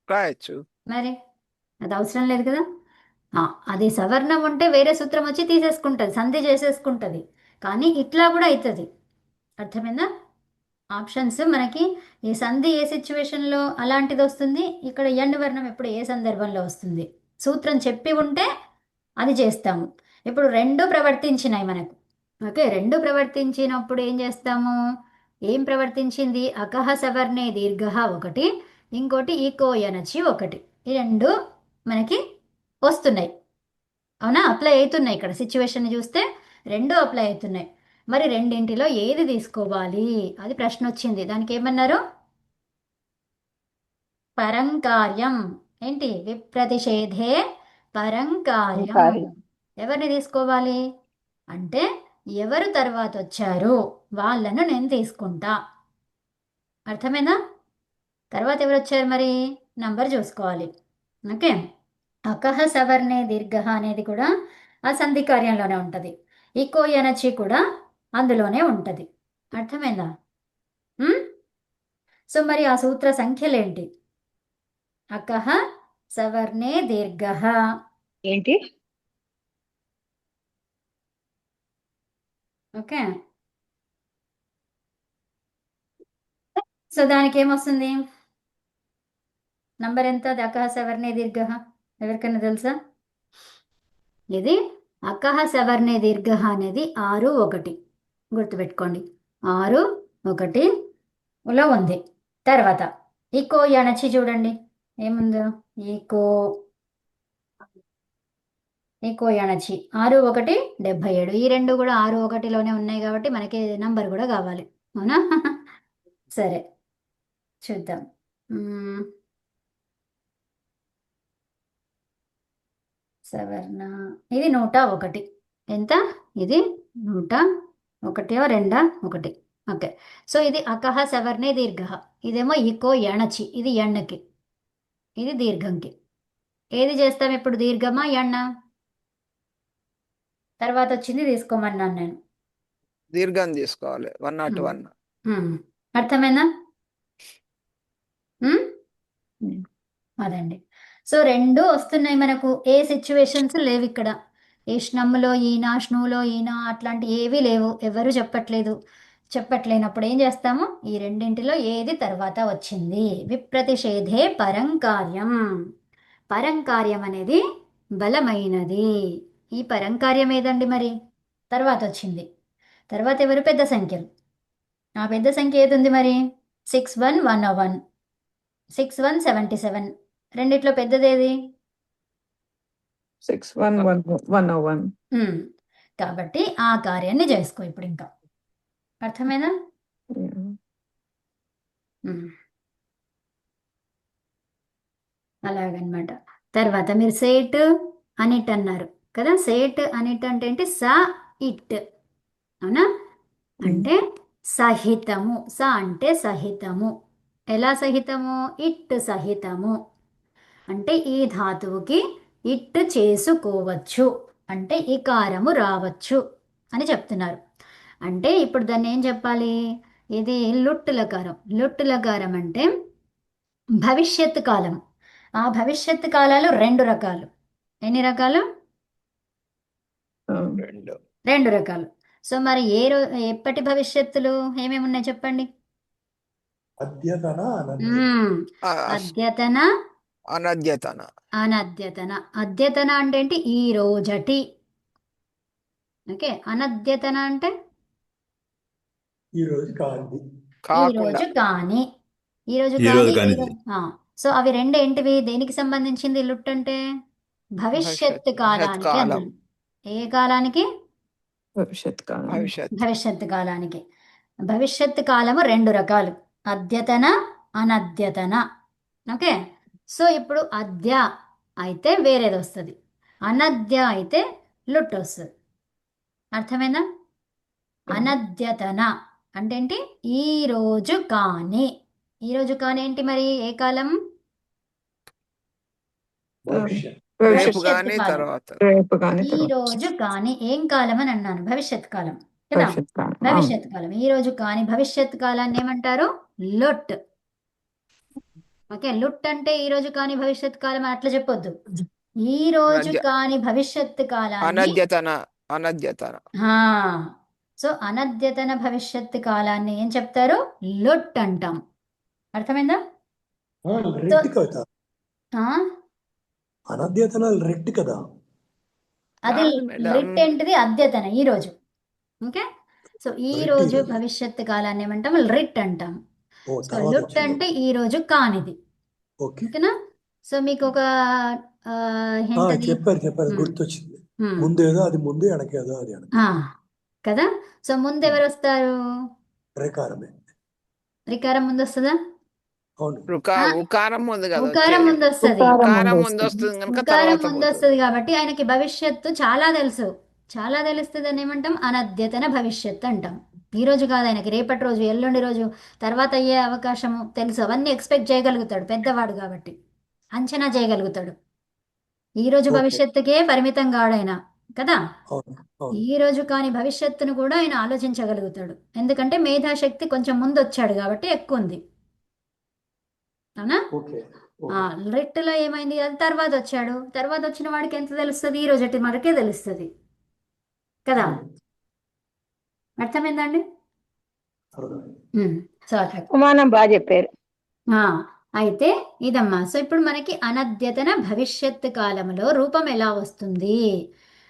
రాయొచ్చు. మరి అది అవసరం లేదు కదా. అది సవర్ణం ఉంటే వేరే సూత్రం వచ్చి తీసేసుకుంటుంది, సంధి చేసేసుకుంటుంది. కానీ ఇట్లా కూడా అవుతుంది. అర్థమైందా? ఆప్షన్స్ మనకి ఈ సంధి ఏ సిచ్యువేషన్లో అలాంటిది వస్తుంది, ఇక్కడ ఎండ్ వర్ణం ఎప్పుడు ఏ సందర్భంలో వస్తుంది, సూత్రం చెప్పి ఉంటే అది చేస్తాము. ఇప్పుడు రెండు ప్రవర్తించినాయి మనకు. ఓకే, రెండు ప్రవర్తించినప్పుడు ఏం చేస్తాము? ఏం ప్రవర్తించింది? అకహ సవర్ణే దీర్ఘ ఒకటి, ఇంకోటి ఈకో ఎనచి ఒకటి. ఈ రెండు మనకి వస్తున్నాయి, అవునా? అప్లై అవుతున్నాయి. ఇక్కడ సిచ్యువేషన్ చూస్తే రెండు అప్లై అవుతున్నాయి. మరి రెండింటిలో ఏది తీసుకోవాలి అది ప్రశ్న వచ్చింది. దానికి ఏమన్నారు? పరంకార్యం. ఏంటి? విప్రతిషేధే పరంకార్యం. ఎవరిని తీసుకోవాలి అంటే ఎవరు తర్వాత వచ్చారు వాళ్ళను నేను తీసుకుంటా. అర్థమైనా? తర్వాత ఎవరు వచ్చారు మరి నంబర్ చూసుకోవాలి. ఓకే, అకహ సవర్ణే దీర్ఘ అనేది కూడా ఆ సంధి కార్యంలోనే ఉంటుంది. ఈకో ఎనచి కూడా అందులోనే ఉంటుంది. అర్థమైందా? సో మరి ఆ సూత్ర సంఖ్యలేంటి? అకహ సవర్ణే దీర్ఘ ఏంటి? ఓకే, సో దానికి ఏమొస్తుంది? నంబర్ ఎంత? అది అకహ సవర్ణే దీర్ఘ ఎవరికైనా తెలుసా? ఇది అకహ సవర్ణే దీర్ఘ అనేది 6 1. గుర్తుపెట్టుకోండి. 6 1 లో ఉంది. తర్వాత ఈకో ఎణచి చూడండి ఏముందో. ఈకో ఎణచి 6 1 77. ఈ రెండు కూడా 6 1లోనే ఉన్నాయి కాబట్టి మనకి నంబర్ కూడా కావాలి. అవునా? సరే చూద్దాం. సవర్ణ ఇది 101. ఎంత? ఇది 101 2 1. ఓకే. సో ఇది అకహ సవర్ణే దీర్ఘ. ఇదేమో ఈకో ఎణచి, ఇది ఎಣ್ಣకి, ఇది దీర్ఘంకి. ఏది చేస్తాం ఇప్పుడు, దీర్ఘమా ఎన్న? తర్వాత వచ్చింది తీసుకోమన్నాను నేను. దీర్ఘం తీసుకోవాలి. 101. అర్థమైందా? అదండి. సో రెండు వస్తున్నాయి మనకు. ఏ సిచ్యువేషన్స్ లేవు ఇక్కడ. ఏ ష్ణమ్ములో ఈయన, ష్ణులో ఈయన అట్లాంటి ఏవీ లేవు. ఎవరు చెప్పట్లేనప్పుడు ఏం చేస్తాము, ఈ రెండింటిలో ఏది తర్వాత వచ్చింది. విప్రతిషేధే పరంకార్యం. పరంకార్యం అనేది బలమైనది. ఈ పరంకార్యం ఏదండి మరి? తర్వాత వచ్చింది. తర్వాత ఎవరు? పెద్ద సంఖ్యలు. ఆ పెద్ద సంఖ్య ఏది ఉంది మరి? 6 1 101, 6 1 77. రెండిట్లో పెద్దదేది? 6 1 101. కాబట్టి ఆ కార్యాన్ని చేసుకో ఇప్పుడు. ఇంకా అర్థమైనా? అలాగనమాట. తర్వాత మీరు సేట్ అనిట్ అన్నారు కదా. సేట్ అనిట్ అంటే ఏంటి? స ఇట్. అవునా? అంటే సహితము. స అంటే సహితము. ఎలా సహితము? ఇట్ సహితము. అంటే ఈ ధాతువుకి ఇట్ చేసుకోవచ్చు, అంటే ఇకారము రావచ్చు అని చెప్తున్నారు. అంటే ఇప్పుడు దాన్ని ఏం చెప్పాలి? ఇది లుట్ లకారం. లుట్ లకారం అంటే భవిష్యత్ కాలం. ఆ భవిష్యత్ కాలాలు 2 రకాలు. ఎన్ని రకాలు? 2 రకాలు. సో మరి ఎప్పటి భవిష్యత్తులు ఏమేమి ఉన్నాయి చెప్పండి. అద్యతన అద్యతన, అనద్యతన. అనద్యతన. అద్యతన అంటే ఏంటి? ఈ రోజటి. ఓకే. అనద్యతన అంటే ఈ రోజు కాంతి, ఈ రోజు కాని. ఈ రోజు కాని. సో అవి రెండు ఏంటివి? దేనికి సంబంధించింది లుట్ అంటే? భవిష్యత్ కాలానికి అన్నాను. ఏ కాలానికి? భవిష్యత్ కాలం. భవిష్యత్ కాలానికి. భవిష్యత్ కాలము 2 రకాలు, అద్యతన, అనద్యతన. ఓకే. సో ఇప్పుడు అద్య అయితే వేరేది వస్తుంది, అనద్య అయితే లుట్ వస్తుంది. అర్థమైందా? అనద్యతన అంటే ఏంటి? ఈ రోజు కాని. ఈ రోజు కాని ఏంటి మరి? ఏ కాలం? ఈ రోజు కాని ఏం కాలం అని అన్నాను? భవిష్యత్ కాలం కదా. భవిష్యత్ కాలం. ఈ రోజు కాని భవిష్యత్ కాలాన్ని ఏమంటారు? లుట్. ఓకే. లుట్ అంటే ఈ రోజు కాని భవిష్యత్ కాలం అని అట్లా చెప్పొద్దు. ఈ రోజు కాని భవిష్యత్ కాలాన్ని సో అనద్యతన భవిష్యత్ కాలాన్ని ఏం చెప్తారు? లుట్ అంటాం. అర్థమైందా? అనద్యతన రెట్ కదా. అది లిట్ ఏంటిది? అద్యతన ఈ రోజు. ఓకే. సో ఈ రోజు భవిష్యత్ కాలాన్ని ఏమంటాం? రిట్ అంటాం. సో లుట్ అంటే ఈ రోజు కానిది. ఓకేనా? సో మీకు ఒక చెప్పారు గుర్తొచ్చింది. ముందేదో అది ముందు, వెనకేదో అది కదా. సో ముందు ఎవరు వస్తారు? రికారం ముందు వస్తుందా? ఉకారం ముందు వస్తుంది. ఉకారం ముందు వస్తుంది కాబట్టి ఆయనకి భవిష్యత్తు చాలా తెలుసు. చాలా తెలుస్తుంది అని ఏమంటాం? అనద్యతన భవిష్యత్తు అంటాం. ఈ రోజు కాదు ఆయనకి, రేపటి రోజు, ఎల్లుండి రోజు, తర్వాత అయ్యే అవకాశం తెలుసు. అవన్నీ ఎక్స్పెక్ట్ చేయగలుగుతాడు, పెద్దవాడు కాబట్టి అంచనా చేయగలుగుతాడు. ఈ రోజు భవిష్యత్తుకే పరిమితం కాడైనా కదా. ఈ రోజు కాని భవిష్యత్తును కూడా ఆయన ఆలోచించగలుగుతాడు. ఎందుకంటే మేధాశక్తి కొంచెం ముందు వచ్చాడు కాబట్టి ఎక్కువ ఉంది. అవునా? రిట్లో ఏమైంది? అది తర్వాత వచ్చాడు. తర్వాత వచ్చిన వాడికి ఎంత తెలుస్తుంది? ఈ రోజు మనకే తెలుస్తుంది కదా. అర్థమైందండి? సో బాగా చెప్పారు. అయితే ఇదమ్మా. సో ఇప్పుడు మనకి అనద్యతన భవిష్యత్ కాలంలో రూపం ఎలా వస్తుంది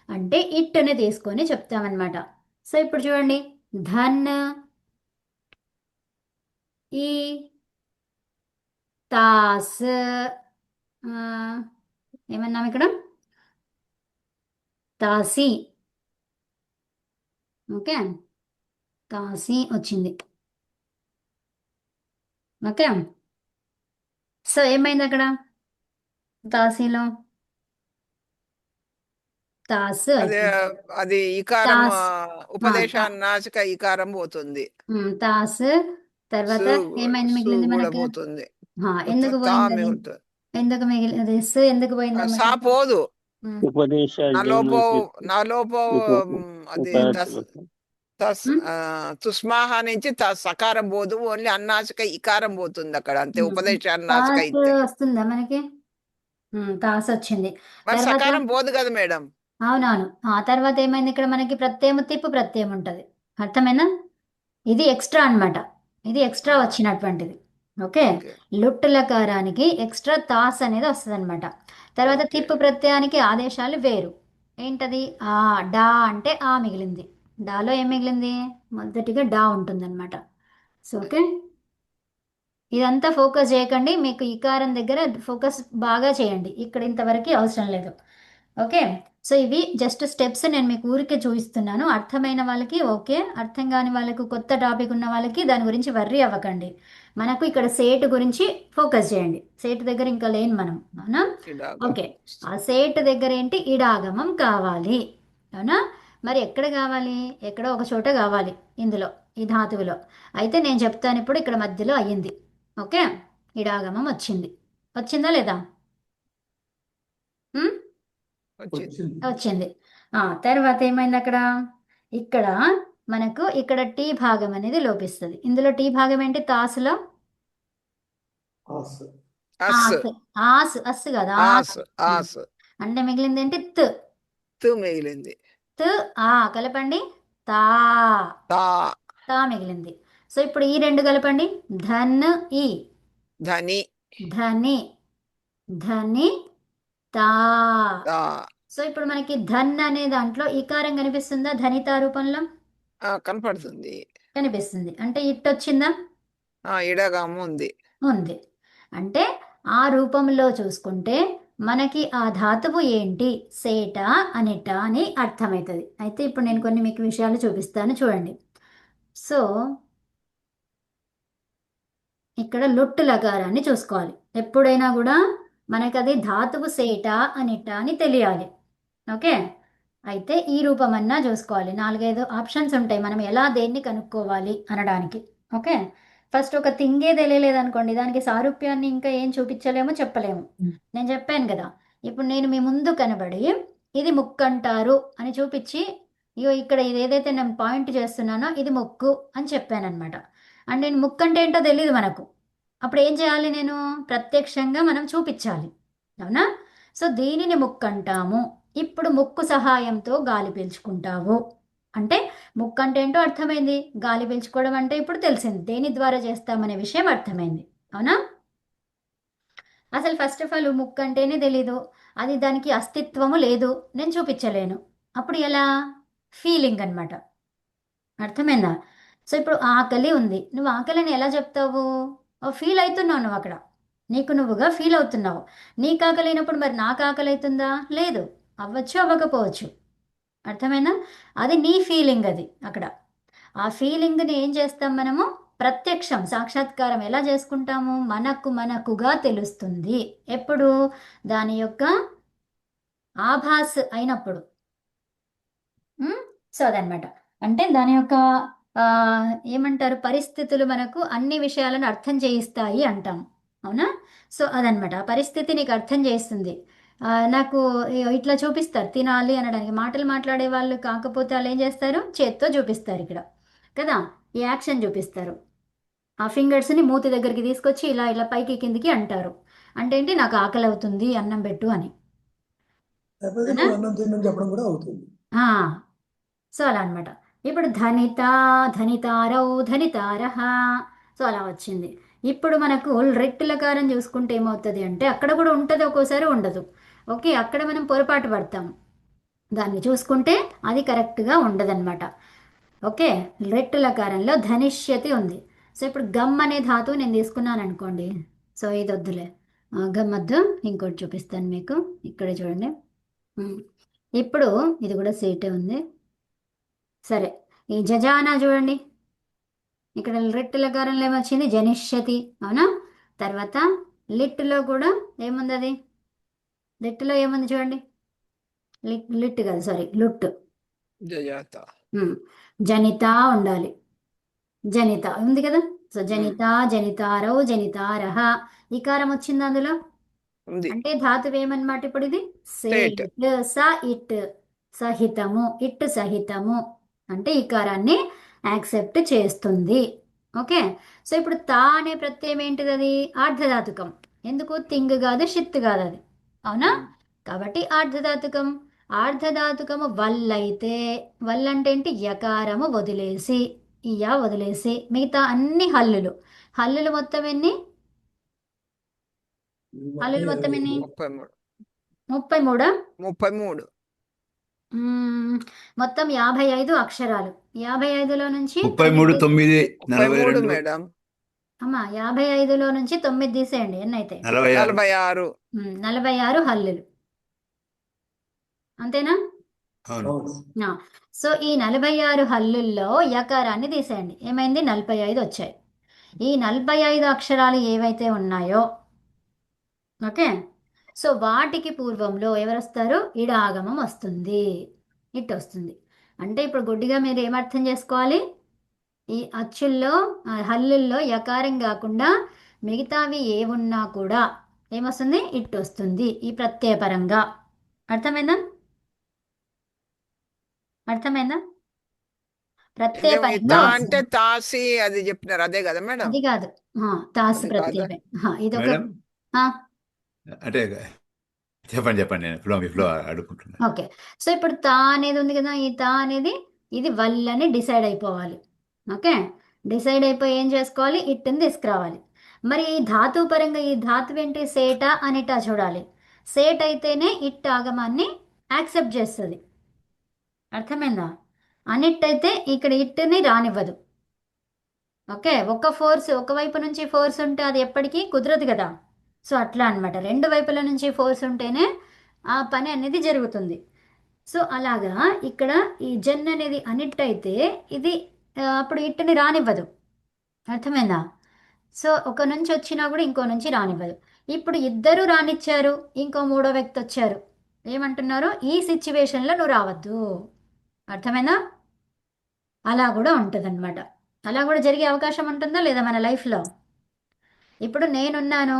అంటే ఇట్టుని తీసుకొని చెప్తామన్నమాట. సో ఇప్పుడు చూడండి, ధన్ ఈ తాస్ ఆ, ఏమన్నాం ఇక్కడ తాసి. ఓకే, తాసి వచ్చింది. ఓకే, సో ఏమైంది అక్కడ తాసీలో? తాస్ అదే వచ్చింది. అది ఈకారం తాస్ ఉపదేశాన్నాసిక ఈకారం పోతుంది. తాస్ తర్వాత సు ఏమైంది సు మిగిలింది కూడా మనకి? పోతుంది. ఎందుకు తా పోయింది అది? మిగులుతుంది. ఎందుకు మిగిలింది? ఎందుకు పోయిందమ్మా? సా పోదు. ఉపదేశ నలోపో నలోపో అది తుస్మాహ నుంచి సకారం పోదు, ఓన్లీ అన్నాసిక ఇకారం పోతుంది అక్కడ, అంతే. ఉపదేశాన్నాసిక తాస్ అయితే వస్తుందా మనకి? తాస్ వచ్చింది. మరి తర్వాత సకారం పోదు కదా మేడం. అవునవును. ఆ తర్వాత ఏమైంది ఇక్కడ మనకి? ప్రత్యయం తిప్పు ప్రత్యయం ఉంటది. అర్థమైనా? ఇది ఎక్స్ట్రా అన్నమాట. ఇది ఎక్స్ట్రా వచ్చినటువంటిది. Okay, okay. లుట్ లకారానికి ఎక్స్ట్రా తాస్ అనేది వస్తుంది అనమాట. తర్వాత ఓకే. తిప్పు ప్రత్యయానికి ఆదేశాలు వేరు. ఏంటది? ఆ డా అంటే ఆ మిగిలింది. డాలో ఏం మిగిలింది? మొదటిగా డా ఉంటుందన్నమాట. సో ఓకే, ఇదంతా ఫోకస్ చేయకండి, మీకు ఇకారం దగ్గర ఫోకస్ బాగా చేయండి. ఇక్కడ ఇంతవరకు అవసరం లేదు. ఓకే, సో ఇవి జస్ట్ స్టెప్స్ నేను మీకు ఊరికే చూపిస్తున్నాను. అర్థమైన వాళ్ళకి ఓకే, అర్థం కాని వాళ్ళకు, కొత్త టాపిక్ ఉన్న వాళ్ళకి దాని గురించి వర్రీ అవ్వకండి. మనకు ఇక్కడ సేట్ గురించి ఫోకస్ చేయండి. సేట్ దగ్గర ఇంకా లేని మనం, అవునా? ఓకే, ఆ సేట్ దగ్గర ఏంటి? ఇడాగమం కావాలి, అవునా? మరి ఎక్కడ కావాలి? ఎక్కడో ఒక చోట కావాలి ఇందులో, ఈ ధాతువులో. అయితే నేను చెప్తాను ఇప్పుడు, ఇక్కడ మధ్యలో అయ్యింది. ఓకే, ఇడాగమం వచ్చింది. వచ్చిందా లేదా? వచ్చింది. తర్వాత ఏమైంది అక్కడ? ఇక్కడ మనకు ఇక్కడ టీ భాగం అనేది లోపిస్తుంది. ఇందులో టీ భాగం ఏంటి? తాసులో ఆస్, అస్ కదా, అంటే మిగిలింది ఏంటి? మిగిలింది. కలపండి. తా తా మిగిలింది. సో ఇప్పుడు ఈ రెండు కలపండి. ధన్ ఈ ధని ధని ధని తా. సో ఇప్పుడు మనకి ధన్ అనే దాంట్లో ఈకారం కనిపిస్తుందా? ధనితా రూపంలో కనపడుతుంది. కనిపిస్తుంది. అంటే ఇట్ వచ్చిందా? ఇడగాము ఉంది. ఉంది. అంటే ఆ రూపంలో చూసుకుంటే మనకి ఆ ధాతువు ఏంటి? సేట అనిట అని అర్థమవుతుంది. అయితే ఇప్పుడు నేను కొన్ని మీకు విషయాలు చూపిస్తాను, చూడండి. సో ఇక్కడ లుట్టు లకారాన్ని చూసుకోవాలి. ఎప్పుడైనా కూడా మనకి అది ధాతువు సేట అనిట అని తెలియాలి. ఓకే, అయితే ఈ రూపమన్నా చూసుకోవాలి. 4-5 ఆప్షన్స్ ఉంటాయి మనం ఎలా దేన్ని కనుక్కోవాలి అనడానికి. ఓకే, ఫస్ట్ ఒక తింగే తెలియలేదు అనుకోండి, దానికి సారూప్యాన్ని ఇంకా ఏం చూపించలేమో చెప్పలేము. నేను చెప్పాను కదా, ఇప్పుడు నేను మీ ముందు కనబడి ఇది ముక్కు అంటారు అని చూపించి, ఇగో ఇక్కడ ఇది ఏదైతే నేను పాయింట్ చేస్తున్నానో ఇది ముక్కు అని చెప్పాను అనమాట. అండ్ నేను ముక్కు అంటే ఏంటో తెలియదు మనకు. అప్పుడు ఏం చేయాలి? నేను ప్రత్యక్షంగా మనం చూపించాలి, అవునా? సో దీనిని ముక్కు అంటాము. ఇప్పుడు ముక్కు సహాయంతో గాలి పీల్చుకుంటావు అంటే ముక్కు అంటే ఏంటో అర్థమైంది. గాలి పీల్చుకోవడం అంటే ఇప్పుడు తెలిసింది. దేని ద్వారా చేస్తామనే విషయం అర్థమైంది, అవునా? అసలు ఫస్ట్ ఆఫ్ ఆల్ ముక్కు అంటేనే తెలీదు, అది దానికి అస్తిత్వము లేదు, నేను చూపించలేను. అప్పుడు ఎలా? ఫీలింగ్ అనమాట. అర్థమైందా? సో ఇప్పుడు ఆకలి ఉంది, నువ్వు ఆకలిని ఎలా చెప్తావు? ఫీల్ అవుతున్నావు నువ్వు అక్కడ, నీకు నువ్వుగా ఫీల్ అవుతున్నావు. నీకు ఆకలి అయినప్పుడు మరి నాకు ఆకలి అవుతుందా? లేదు, అవ్వచ్చు అవ్వకపోవచ్చు. అర్థమైనా? అది నీ ఫీలింగ్. అది అక్కడ ఆ ఫీలింగ్ని ఏం చేస్తాం మనము? ప్రత్యక్షం, సాక్షాత్కారం ఎలా చేసుకుంటాము? మనకుగా తెలుస్తుంది. ఎప్పుడు? దాని యొక్క ఆభాస్ అయినప్పుడు. సో అదనమాట. అంటే దాని యొక్క ఏమంటారు, పరిస్థితులు మనకు అన్ని విషయాలను అర్థం చేయిస్తాయి అంటాం, అవునా? సో అదనమాట, ఆ పరిస్థితి నీకు అర్థం చేస్తుంది. నాకు ఇట్లా చూపిస్తారు తినాలి అనడానికి. మాటలు మాట్లాడే వాళ్ళు కాకపోతే వాళ్ళు ఏం చేస్తారు? చేత్తో చూపిస్తారు ఇక్కడ కదా, ఈ యాక్షన్ చూపిస్తారు. ఆ ఫింగర్స్ని మూతి దగ్గరికి తీసుకొచ్చి ఇలా ఇలా పైకి కిందికి అంటారు. అంటే ఏంటి? నాకు ఆకలి అవుతుంది, అన్నం పెట్టు అని. అన్నం తినని చెప్పడం కూడా అవుతుంది. సో అలా అనమాట. ఇప్పుడు ధనిత, ధనితారౌ, ధనితారహ. సో అలా వచ్చింది. ఇప్పుడు మనకు రెట్టులకారం చూసుకుంటే ఏమవుతుంది అంటే అక్కడ కూడా ఉంటుంది, ఒక్కోసారి ఉండదు. ఓకే, అక్కడ మనం పొరపాటు పడతాం. దాన్ని చూసుకుంటే అది కరెక్ట్గా ఉండదన్నమాట. ఓకే, రెట్టు లకారంలో ధనిష్యతి ఉంది. సో ఇప్పుడు గమ్ అనే ధాతువు నేను తీసుకున్నాను అనుకోండి. సో ఇది వద్దులే, గమ్మద్దు, ఇంకోటి చూపిస్తాను మీకు. ఇక్కడే చూడండి. ఉమ్. ఇప్పుడు ఇది కూడా సేటే ఉంది. సరే, ఈ జజానా చూడండి, ఇక్కడ రెట్టు లకారంలో ఏమొచ్చింది? జనిష్యతి, అవునా? తర్వాత లిట్టులో కూడా ఏముంది? అది లిట్టులో ఏముంది చూడండి. లిట్ కాదు, సారీ, లుట్టు. జయాత. జనిత ఉండాలి, జనిత ఉంది కదా. సో జనిత, జనితారౌ, జనితారహ, ఈకారం వచ్చింది అందులో. ఉంది. అంటే ధాతువు ఏమన్నమాట ఇప్పుడు ఇది? సేట్. స ఇట్ సహితము, ఇట్ సహితము అంటే ఈకారాన్ని యాక్సెప్ట్ చేస్తుంది. ఓకే, సో ఇప్పుడు తా అనే ప్రత్యయం ఏంటిది? అది ఆర్ధధాతుకం. ఎందుకు? తింగ్ కాదు, షిత్ కాదు అది, అవునా? కాబట్టి ఆర్ధధాతుకం. ఆర్ధధాతుకము వల్లైతే, వల్లంటే ఏంటి? యకారము వదిలేసి, ఈ యా వదిలేసి మిగతా అన్ని హల్లులు. హల్లులు మొత్తం ఎన్ని? హల్లులు మొత్తం ఎన్ని? 33. 33. మొత్తం 55 అక్షరాలు. 55లో నుంచి 33, 9, 33 42, మేడం. అమ్మా 55లో నుంచి 9 తీసేయండి, ఎన్నైతే? 46. 46 హల్లులు, అంతేనా? అవును. సో ఈ 46 హల్లుల్లో యకారాన్ని తీసేయండి, ఏమైంది? 45 వచ్చాయి. ఈ 45 అక్షరాలు ఏవైతే ఉన్నాయో, ఓకే, సో వాటికి పూర్వంలో ఎవరు వస్తారు? ఇడాగమం వస్తుంది, ఇట్ వస్తుంది. అంటే ఇప్పుడు గుడ్డిగా మీరు ఏమర్థం చేసుకోవాలి? ఈ అచ్చుల్లో, హల్లుల్లో యకారం కాకుండా మిగతావి ఏమున్నా కూడా ఏమొస్తుంది? ఇట్ వస్తుంది, ఈ ప్రత్యయపరంగా. అర్థమైందా? అర్థమైందా? ప్రత్యయపరంగా అంటే వస్తుంది. తాసి అది చెప్పినారు, అదే కదా మేడం? అది కాదు, తాసి అది కాదా? ప్రత్యయమే. ఇదొక మేడం అంటే చెప్పండి, నేను ఫ్లో అడుగుకుంటున్నా. ఓకే, సో ఇప్పుడు తా అనేది ఉంది కదా, ఈ తా అనేది ఇది వల్లని డిసైడ్ అయిపోవాలి. ఓకే, డిసైడ్ అయిపోయి ఏం చేసుకోవాలి? ఇట్టుని తీసుకురావాలి. మరి ఈ ధాతువు పరంగా ఈ ధాతువు ఏంటి? సేట అనిటా చూడాలి. సేట్ అయితేనే ఇట్ ఆగమాన్ని యాక్సెప్ట్ చేస్తుంది. అర్థమైందా? అనిట్ అయితే ఇక్కడ ఇట్టుని రానివ్వదు. ఓకే, ఒక ఫోర్స్, ఒకవైపు నుంచి ఫోర్స్ ఉంటే అది ఎప్పటికీ కుదరదు కదా. సో అట్లా అనమాట, రెండు వైపుల నుంచి ఫోర్స్ ఉంటేనే ఆ పని అనేది జరుగుతుంది. సో అలాగా ఇక్కడ ఈ జన్ అనేది అనిట్ అయితే ఇది అప్పుడు ఇట్టుని రానివ్వదు. అర్థమైందా? సో ఒక నుంచి వచ్చినా కూడా ఇంకో నుంచి రానివ్వదు. ఇప్పుడు ఇద్దరు రానిచ్చారు, ఇంకో మూడో వ్యక్తి వచ్చారు, ఏమంటున్నారు? ఈ సిచ్యువేషన్లో నువ్వు రావద్దు. అర్థమైందా? అలా కూడా ఉంటుందన్నమాట. అలా కూడా జరిగే అవకాశం ఉంటుందా లేదా మన లైఫ్లో? ఇప్పుడు నేనున్నాను,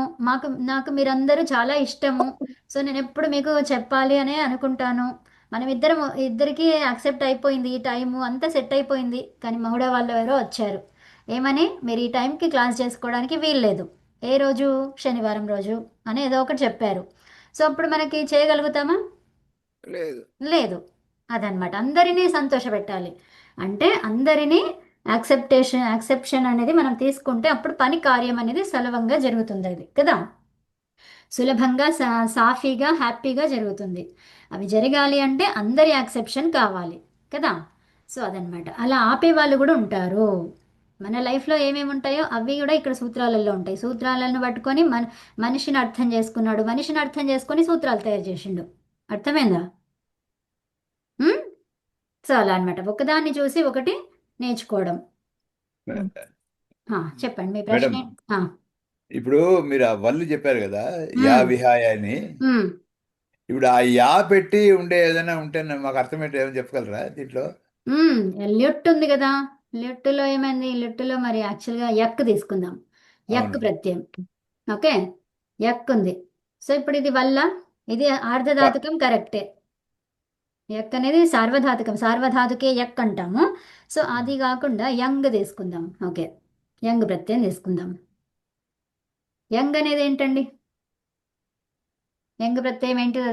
నాకు మీరందరూ చాలా ఇష్టము, సో నేను ఎప్పుడు మీకు చెప్పాలి అనే అనుకుంటాను. మనం ఇద్దరికి యాక్సెప్ట్ అయిపోయింది, ఈ టైము అంతా సెట్ అయిపోయింది. కానీ మూడో వాళ్ళు ఎవరో వచ్చారు, ఏమని? మీరు ఈ టైంకి క్లాస్ చేసుకోవడానికి వీల్లేదు, ఏ రోజు? శనివారం రోజు అని ఏదో ఒకటి చెప్పారు. సో అప్పుడు మనకి చేయగలుగుతామా? లేదు. అదనమాట, అందరినీ సంతోషపెట్టాలి అంటే అందరినీ యాక్సెప్షన్ అనేది మనం తీసుకుంటే అప్పుడు పని కార్యం అనేది సులభంగా జరుగుతుంది, అది కదా, సులభంగా సాఫీగా హ్యాపీగా జరుగుతుంది. అవి జరగాలి అంటే అందరి యాక్సెప్షన్ కావాలి కదా. సో అదనమాట, అలా ఆపే వాళ్ళు కూడా ఉంటారు. మన లైఫ్లో ఏమేమి ఉంటాయో అవి కూడా ఇక్కడ సూత్రాలలో ఉంటాయి. సూత్రాలను పట్టుకొని మనిషిని అర్థం చేసుకున్నాడు, మనిషిని అర్థం చేసుకొని సూత్రాలు తయారు చేసిండు. అర్థమైందా? సో అలా అనమాట, ఒకదాన్ని చూసి ఒకటి నేర్చుకోవడం. చెప్పండి మీ ప్రశ్న. ఇప్పుడు మీరు ఆ వల్లు చెప్పారు కదా, యా విహాయ అని. ఇప్పుడు ఆ యా పెట్టి ఉండే ఏదైనా ఉంటే మాకు అర్థమేంటి, ఏమైనా చెప్పగలరా దీంట్లో? ల్యుట్ ఉంది కదా, ల్యుట్టులో ఏమైంది? ల్యుట్టులో మరి యాక్చువల్గా యక్ తీసుకుందాం, యక్ ప్రత్యయం. ఓకే, యక్ ఉంది. సో ఇప్పుడు ఇది వల్ల, ఇది ఆర్ధధాతుకం కరెక్టే. యక్ అనేది సార్వధాతుకం, సార్వధాతుకే యక్ అంటాము. సో అది కాకుండా యంగ్ తీసుకుందాం. ఓకే, యంగ్ ప్రత్యయం తీసుకుందాం. యంగ్ అనేది ఏంటండి? యంగ్ ప్రత్యయం ఏంటి?